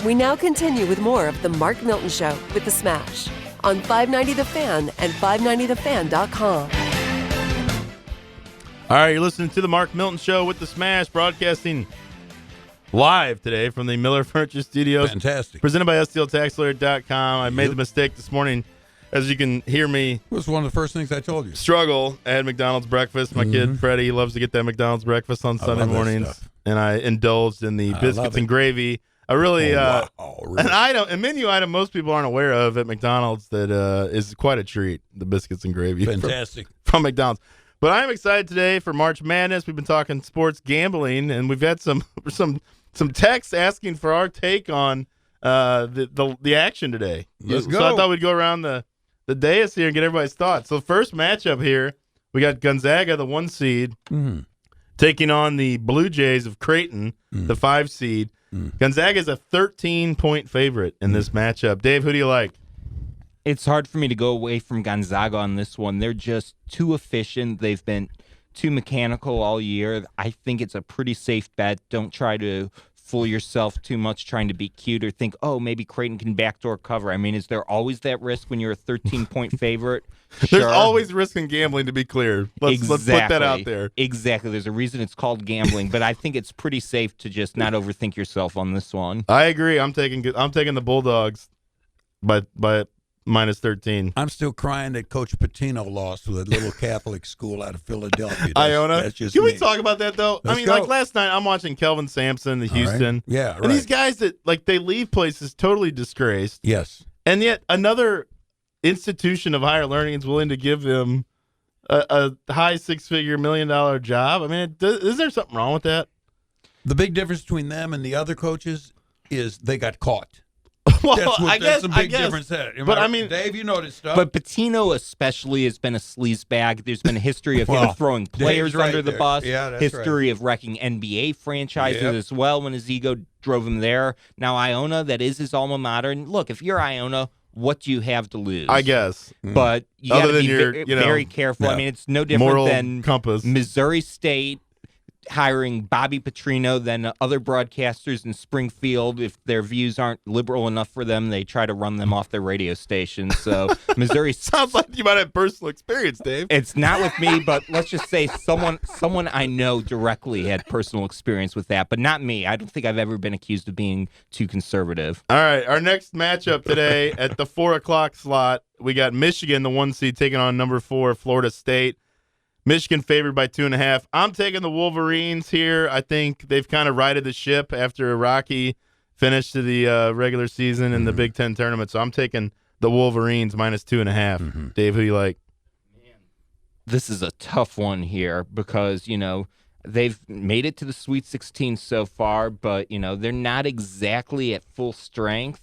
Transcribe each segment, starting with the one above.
We now continue with more of The Mark Milton Show with The Smash on 590 The Fan and 590thefan.com. All right, you're listening to The Mark Milton Show with The Smash, broadcasting live today from the Miller Furniture Studios. Fantastic. Presented by STLTaxLawyer.com. I made the mistake this morning, as you can hear me. It was one of the first things I told you. Struggle. I had McDonald's breakfast. My kid, Freddie, loves to get that McDonald's breakfast on Sunday mornings. And I indulged in the biscuits and gravy. I really, really? a menu item most people aren't aware of at McDonald's that is quite a treat, the biscuits and gravy. Fantastic. From McDonald's. But I'm excited today for March Madness. We've been talking sports gambling, and we've had some texts asking for our take on the action today. Let's go. So I thought we'd go around the dais here and get everybody's thoughts. So first matchup here, we got Gonzaga, the 1 seed, taking on the Blue Jays of Creighton, the 5 seed. Gonzaga is a 13-point favorite in this matchup. Dave, who do you like? It's hard for me to go away from Gonzaga on this one. They're just too efficient. They've been too mechanical all year. I think it's a pretty safe bet. Don't try to fool yourself too much trying to be cute or think, oh, maybe Creighton can backdoor cover. I mean, is there always that risk when you're a 13-point favorite? Sure. There's always risk in gambling, to be clear. Let's put that out there. Exactly. There's a reason it's called gambling, but I think it's pretty safe to just not overthink yourself on this one. I agree. I'm taking the Bulldogs by minus 13. I'm still crying that Coach Pitino lost to a little Catholic school out of Philadelphia. Iona. That's just Can we me. talk about that, though? Let's I mean, go. like last night, I'm watching Kelvin Sampson, the Houston. Right. Yeah, right. And these guys that, like, they leave places totally disgraced. Yes. And yet another institution of higher learning is willing to give them a high $6-figure, $1 million job. I mean, is there something wrong with that? The big difference between them and the other coaches is they got caught. Well, That's a big difference there. But I mean, Dave, you know this stuff. But Pitino especially has been a sleazebag. There's been a history of him throwing players Dave's right under the there. bus. Yeah, that's history of wrecking NBA franchises as well when his ego drove him there. Now Iona, that is his alma mater. And look, if you're Iona, what do you have to lose? I guess. But you got to be your, very careful. yeah. I mean, it's no different Moral than compass. Missouri State hiring Bobby Petrino than other broadcasters in Springfield. If their views aren't liberal enough for them, they try to run them off their radio station. So Missouri Sounds like you might have personal experience, Dave. It's not with me, but let's just say someone I know directly had personal experience with that, but not me. I don't think I've ever been accused of being too conservative. All right, our next matchup today at the 4 o'clock slot, we got Michigan, the 1 seed, taking on number 4, Florida State. Michigan favored by 2.5. I'm taking the Wolverines here. I think they've kind of righted the ship after a rocky finish to the regular season in the Big Ten tournament. So I'm taking the Wolverines minus 2.5. Dave, who you like? This is a tough one here because, they've made it to the Sweet 16 so far, but, they're not exactly at full strength.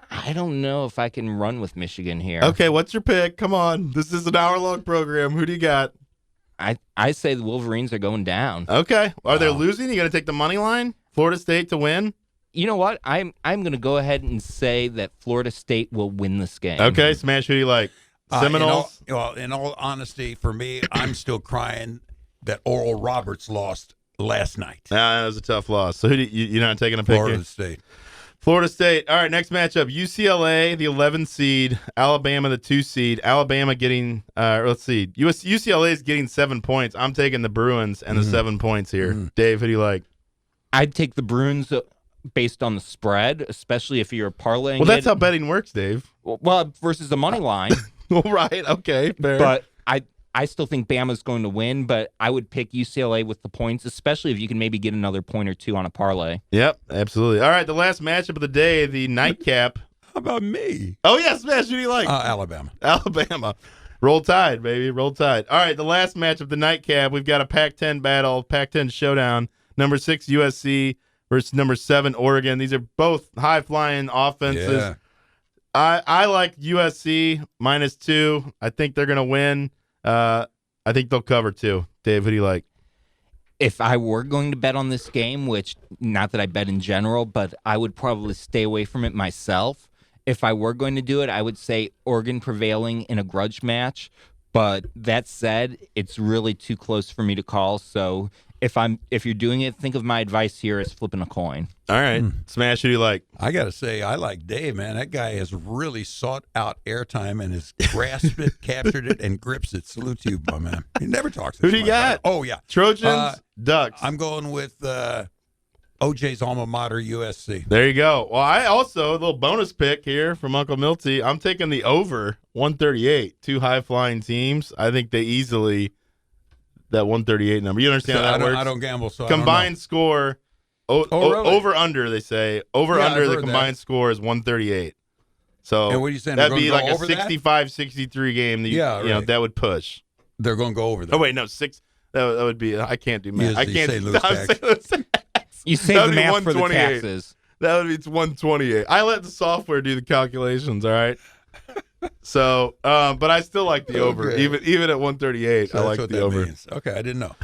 I don't know if I can run with Michigan here. Okay, what's your pick? Come on. This is an hour-long program. Who do you got? I say the Wolverines are going down. Okay. Are they losing? You going to take the money line? Florida State to win? You know what? I'm going to go ahead and say that Florida State will win this game. Okay, Smash, who do you like? Seminoles? In all honesty, for me, I'm still crying that Oral Roberts lost last night. That was a tough loss. So who do you're not taking a pick Florida here? State. Florida State. All right, next matchup. UCLA, the 11 seed. Alabama, the 2 seed. Alabama getting, UCLA is getting 7 points. I'm taking the Bruins and the 7 points here. Dave, who do you like? I'd take the Bruins based on the spread, especially if you're parlaying. Well, that's how betting works, Dave. Well, versus the money line. Well, right. Okay, fair. But I still think Bama's going to win, but I would pick UCLA with the points, especially if you can maybe get another point or two on a parlay. Yep, absolutely. All right, the last matchup of the day, the nightcap. How about me? Oh, yeah, Smash, who do you like? Alabama. Alabama. Roll Tide, baby. Roll Tide. All right, the last match of the nightcap, we've got a Pac-10 battle, Pac-10 showdown. Number 6, USC versus number 7, Oregon. These are both high-flying offenses. Yeah. I like USC minus 2. I think they're going to win. I think they'll cover 2. Dave, who do you like? If I were going to bet on this game, which not that I bet in general, but I would probably stay away from it myself. If I were going to do it, I would say Oregon prevailing in a grudge match. But that said, it's really too close for me to call. So if you're doing it, think of my advice here as flipping a coin. All right. Smash, who do you like? I got to say, I like Dave, man. That guy has really sought out airtime and has grasped it, captured it, and grips it. Salute to you, my man. He never talks. Who do you got? Oh, yeah. Trojans, Ducks. I'm going with OJ's alma mater, USC. There you go. Well, I also, a little bonus pick here from Uncle Milty. I'm taking the over 138. Two high-flying teams. I think they easily, that 138 number. You understand how that works? I don't gamble, so Combined score, really? over-under, they say. Over-under, I've the heard combined score is 138. So and what are you saying? that'd be like a over 65-63 game that, you know, that would push. They're going to go over that. Oh, wait, no, six. That would be, I can't do math. Yes, I you can't say do lose tax. You save the math for the 128. taxes. That would be 128. I let the software do the calculations, all right? So, but I still like the over. Okay. Even at 138, So I that's like what the that over. means. Okay, I didn't know.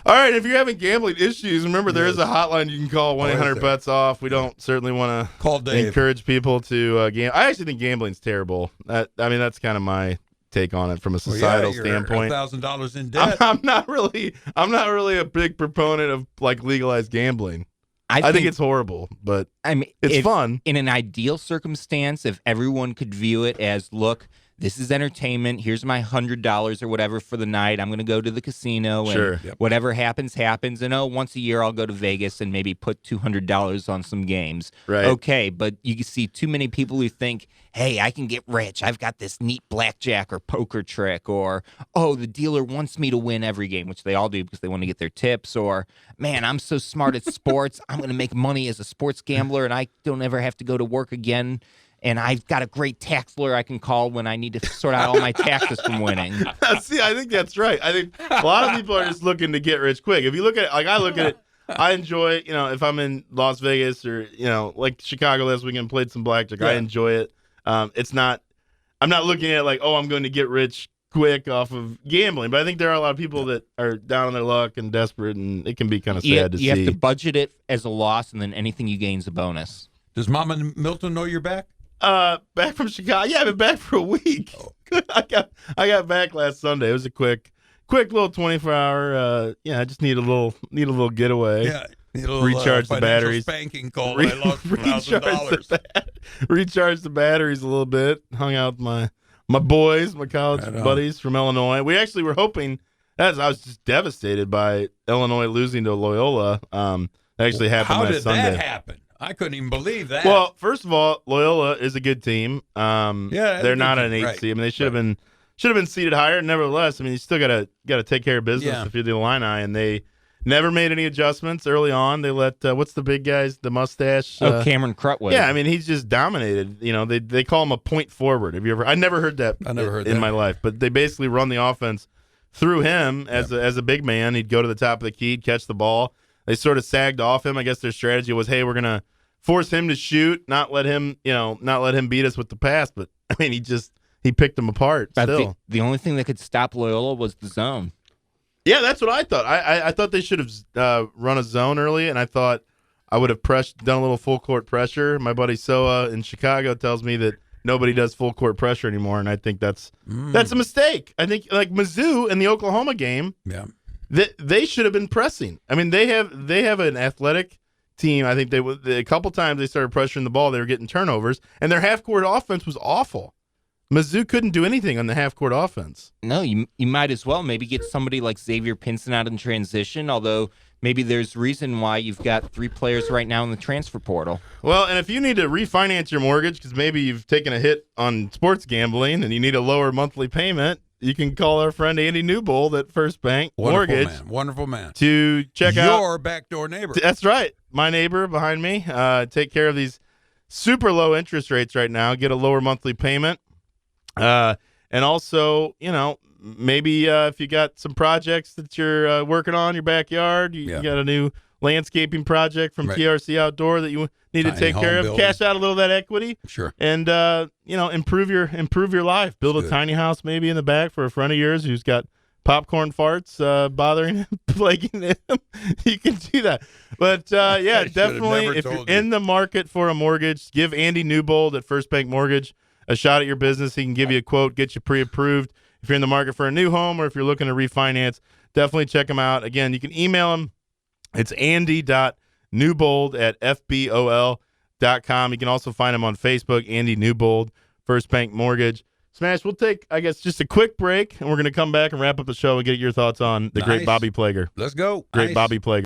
All right, if you're having gambling issues, remember there is a hotline you can call, is 1-800-BETS-OFF. We don't certainly want Call to Dave. encourage people to gamble. I actually think gambling's terrible. That's kind of my take on it from a societal standpoint. $1,000 in debt. I'm not really a big proponent of like legalized gambling. I think it's horrible, but I mean, it's fun. In an ideal circumstance, if everyone could view it as, look, this is entertainment. Here's my $100 or whatever for the night. I'm going to go to the casino, and Sure. whatever happens, happens. And once a year I'll go to Vegas and maybe put $200 on some games. Right. Okay, but you see too many people who think, hey, I can get rich. I've got this neat blackjack or poker trick, or, oh, the dealer wants me to win every game, which they all do because they want to get their tips, or, man, I'm so smart at sports. I'm going to make money as a sports gambler, and I don't ever have to go to work again. And I've got a great tax lawyer I can call when I need to sort out all my taxes from winning. See, I think that's right. I think a lot of people are just looking to get rich quick. If you look at it, like I look at it, I enjoy, if I'm in Las Vegas or, like Chicago last weekend, played some blackjack. I enjoy it. I'm not looking at it like, oh, I'm going to get rich quick off of gambling. But I think there are a lot of people that are down on their luck and desperate, and it can be kind of sad to see. You have to budget it as a loss, and then anything you gain is a bonus. Does Mama Milton know you're back? Back from Chicago. Yeah, I've been back for a week. I got back last Sunday. It was a quick little 24-hour. I just need a little getaway. Yeah, need a little, recharge the batteries. Spanking call. I lost $1,000. Recharge the batteries a little bit. Hung out with my boys, my college buddies from Illinois. We actually were hoping. I was just devastated by Illinois losing to Loyola. That actually happened last Sunday. How did that happen? I couldn't even believe that. Well, first of all, Loyola is a good team. They're not an 8 seed. I mean, they should have been seated higher. Nevertheless, I mean, you still gotta take care of business if you're the Illini, and they never made any adjustments early on. They let what's the big guys, the mustache? Cameron Crutwell. Yeah, I mean, he's just dominated. They call him a point forward. Have you ever? I never heard that. In my life, but they basically run the offense through him as a big man. He'd go to the top of the key, catch the ball. They sort of sagged off him. I guess their strategy was, hey, we're gonna force him to shoot, not let him beat us with the pass. But I mean, he picked them apart. Still, the only thing that could stop Loyola was the zone. Yeah, that's what I thought. I thought they should have run a zone early, and I thought I would have done a little full court pressure. My buddy Soa in Chicago tells me that nobody does full court pressure anymore, and I think that's a mistake. I think like Mizzou in the Oklahoma game. Yeah. They should have been pressing. I mean, they have an athletic team. I think a couple times they started pressuring the ball. They were getting turnovers, and their half-court offense was awful. Mizzou couldn't do anything on the half-court offense. No, you might as well maybe get somebody like Xavier Pinson out in transition, although maybe there's reason why you've got 3 players right now in the transfer portal. Well, and if you need to refinance your mortgage because maybe you've taken a hit on sports gambling and you need a lower monthly payment, you can call our friend Andy Newbold at First Bank Mortgage. Wonderful man. To check out your backdoor neighbor. That's right. My neighbor behind me. Take care of these super low interest rates right now. Get a lower monthly payment. And also, maybe if you got some projects that you're working on in your backyard, you got a new landscaping project from TRC Outdoor that you need to take care of. Building. Cash out a little of that equity. Sure. And improve your life. Build a tiny house maybe in the back for a friend of yours who's got popcorn farts bothering him, plaguing him. You can do that. But definitely if you're in the market for a mortgage, give Andy Newbold at First Bank Mortgage a shot at your business. He can give you a quote, get you pre-approved. If you're in the market for a new home or if you're looking to refinance, definitely check him out. Again, you can email him It's andy.newbold at fbol.com. You can also find him on Facebook, Andy Newbold, First Bank Mortgage. Smash, we'll take, I guess, just a quick break, and we're going to come back and wrap up the show and get your thoughts on the great Bobby Plager. Let's go. Great Nice. Bobby Plager.